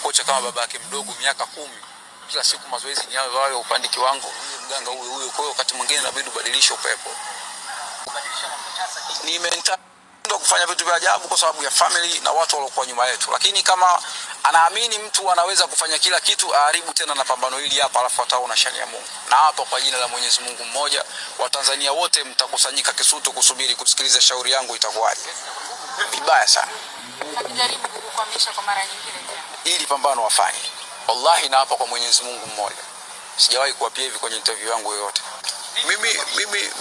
unakocha kama baba yake mdogo miaka 10. Kila siku mazoezi ni yao wale upande kiwango. Mganga huyo. Kwa hiyo wakati mwingine inabidi ubadilishe upepo. Ni mentality kufanya vitu vya ajabu kwa sababu ya family na watu waliokuwa nyuma yetu. Lakini kama anaamini mtu anaweza kufanya kila kitu, aharibu tena na pambano hili hapa, alafu ataona shani ya Mungu. Na hapa kwa jina la Mwenyezi Mungu mmoja, Watanzania wote mtakusanyika Kisutu kusubiri kusikiliza shauri yangu itakuwaje. Vibaya sana. Hakujaribu kukukwamisha kwa mara nyingine tena. Ili pambano wafanye. Wallahi na hapa kwa Mwenyezi Mungu mmoja. Sijawahi kuapia hivi kwenye interview yangu yoyote.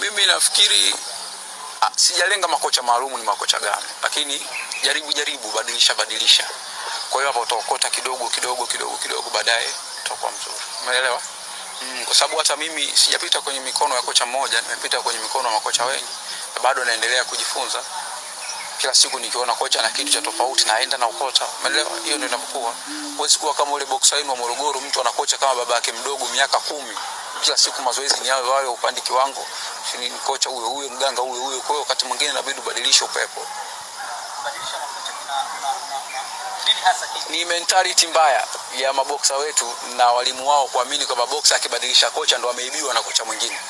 Mimi nafikiri sijalenga makocha maalum ni makocha gani, lakini jaribu badilisha. Kwa hiyo hapo utaokota kidogo baadaye utakuwa mzuri. Umeelewa? Kwa sababu hata mimi sijapita kwenye mikono ya kocha mmoja, nimepita kwenye mikono ya makocha wengi. Na bado naendelea kujifunza. Kila siku nikiona kocha na kitu cha tofauti naenda na ukota. Umeelewa? Hiyo ndio inapokuwa. Huwezi kuwa kama ule boxer wa Morogoro, mtu anakocha kama baba yake mdogo miaka 10. Kila siku mazoezi ni yao wale upande kiwango. Ni kocha huyo mganga huyo. Kwa hiyo wakati mwingine inabidi ubadilishe upepo. Ni mentality mbaya ya maboksa wetu na walimu wao kuamini kwamba boxer akibadilisha kocha ndo ameibiwa na kocha mwingine.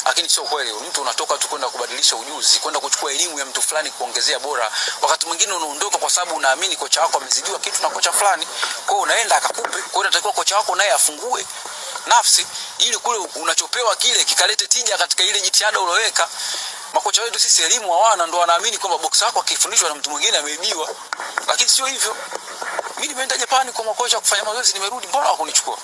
Lakini sio kweli. Mtu unatoka tu kwenda kubadilisha ujuzi, kwenda kuchukua elimu ya mtu fulani kuongezea bora. Wakati mwingine unaondoka kwa sababu unaamini kocha wako amezidiwa kitu na kocha fulani. Kwa hiyo unaenda akakupe. Kwa hiyo unatakiwa kocha wako naye afungue nafsi ili kule unachopewa kile kikalete tija katika ile jitihada uloweka. Makocha wetu sisi elimu hawana, ndo wanaamini kwamba boxer wako akifundishwa na mtu mwingine ameibiwa. Lakini sio hivyo. Mimi nimeenda Japani kwa makocha kufanya mazoezi, nimerudi, mbona hawakunichukua?